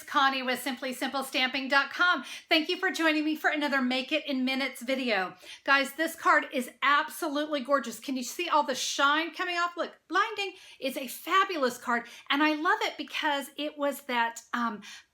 Connie with SimplySimpleStamping.com. Thank you for joining me for another Make It in Minutes video. Guys, this card is absolutely gorgeous. Can you see all the shine coming off? Look, blinding. It's a fabulous card, and I love it because it was that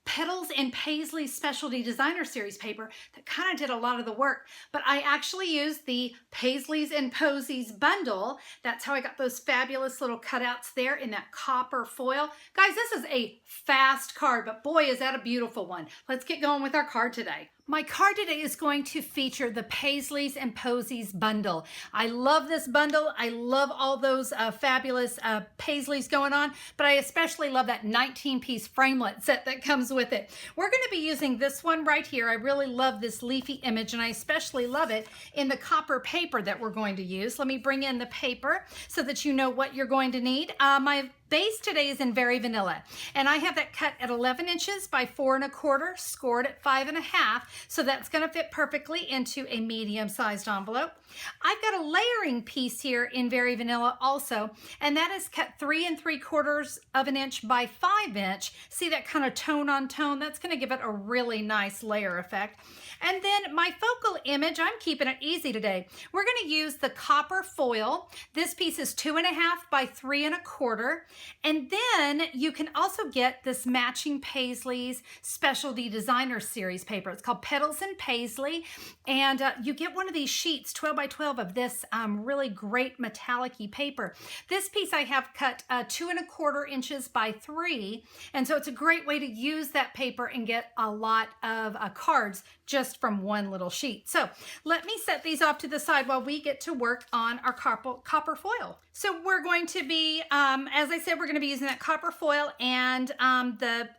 Petals and Paisleys Specialty Designer Series paper that kind of did a lot of the work, but I actually used the Paisleys and Posies bundle. That's how I got those fabulous little cutouts there in that copper foil. Guys, this is a fast card, but boy, is that a beautiful one. Let's get going with our card today. My card today is going to feature the Paisleys and Posies bundle. I love this bundle. I love all those fabulous Paisleys going on, but I especially love that 19-piece framelit set that comes with it. We're going to be using this one right here. I really love this leafy image, and I especially love it in the copper paper that we're going to use. Let me bring in the paper so that you know what you're going to need. My base today is in Very Vanilla, and I have that cut at 11 inches by 4 1/4, scored at 5 1/2, so that's going to fit perfectly into a medium-sized envelope. I've got a layering piece here in Very Vanilla also, and that is cut 3 3/4 inch by 5 inch. See that kind of tone on tone? That's going to give it a really nice layer effect. And then my focal image, I'm keeping it easy today. We're going to use the copper foil. This piece is 2 1/2 by 3 1/4. And then you can also get this matching Paisleys Specialty Designer Series paper. It's called Petals and Paisley. And you get one of these sheets, 12 by 12 of this really great metallic-y paper. This piece I have cut 2 1/4 inches by 3. And so it's a great way to use that paper and get a lot of cards just from one little sheet. So let me set these off to the side while we get to work on our copper foil. So we're going to be, as I said, we're going to be using that copper foil and the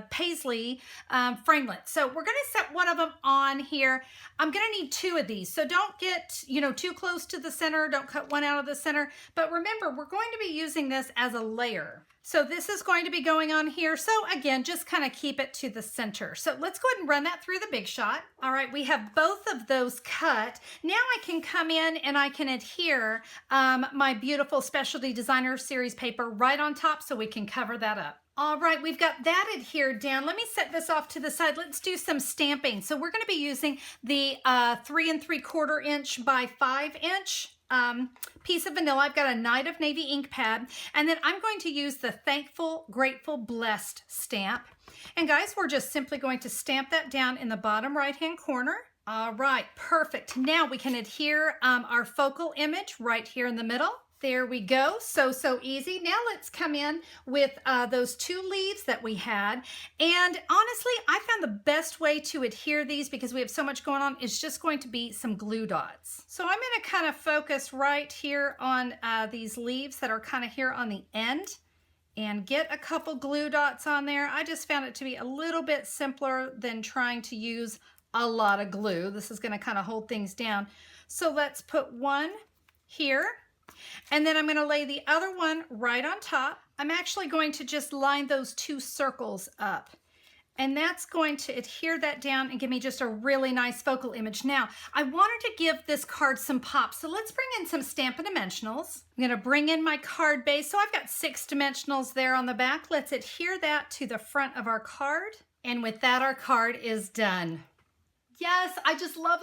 Paisley framelit. So we're going to set one of them on here. I'm going to need 2 of these. So don't get, too close to the center. Don't cut one out of the center. But remember, we're going to be using this as a layer. So this is going to be going on here. So again, just kind of keep it to the center. So let's go ahead and run that through the Big Shot. All right, we have both of those cut. Now I can come in and I can adhere my beautiful Specialty Designer Series paper right on top so we can cover that up. All right, we've got that adhered down. Let me set this off to the side. Let's do some stamping. So we're going to be using the 3 3/4 inch by 5 inch piece of vanilla. I've got a Night of Navy ink pad, and then I'm going to use the Thankful, Grateful, Blessed stamp. And guys, we're just simply going to stamp that down in the bottom right-hand corner. All right, perfect. Now we can adhere our focal image right here in the middle. There we go. So easy. Now let's come in with those 2 leaves that we had. And honestly, I found the best way to adhere these, because we have so much going on, is just going to be some glue dots. So I'm going to kind of focus right here on these leaves that are kind of here on the end and get a couple glue dots on there. I just found it to be a little bit simpler than trying to use a lot of glue. This is going to kind of hold things down. So let's put one here. And then I'm going to lay the other one right on top. I'm actually going to just line those 2 circles up. And that's going to adhere that down and give me just a really nice focal image. Now, I wanted to give this card some pop, so let's bring in some Stampin' Dimensionals. I'm going to bring in my card base. So I've got 6 dimensionals there on the back. Let's adhere that to the front of our card. And with that, our card is done. Yes, I just love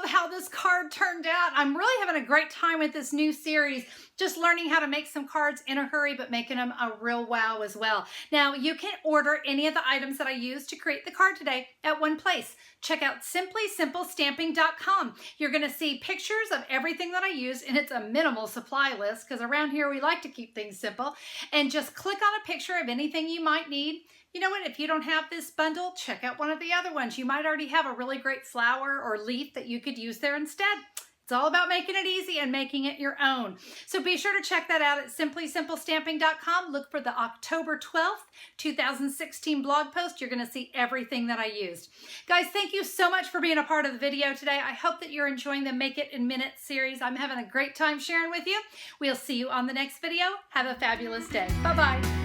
how this card turned out. I'm really having a great time with this new series, just learning how to make some cards in a hurry, but making them a real wow as well. Now, you can order any of the items that I used to create the card today at one place. Check out SimplySimpleStamping.com. You're going to see pictures of everything that I use, and it's a minimal supply list, because around here we like to keep things simple. And just click on a picture of anything you might need. You know what? If you don't have this bundle, check out one of the other ones. You might already have a really great flower or leaf that you could use there instead. It's all about making it easy and making it your own. So be sure to check that out at SimplySimpleStamping.com. Look for the October 12th, 2016 blog post. You're going to see everything that I used. Guys, thank you so much for being a part of the video today. I hope that you're enjoying the Make It in Minutes series. I'm having a great time sharing with you. We'll see you on the next video. Have a fabulous day. Bye-bye.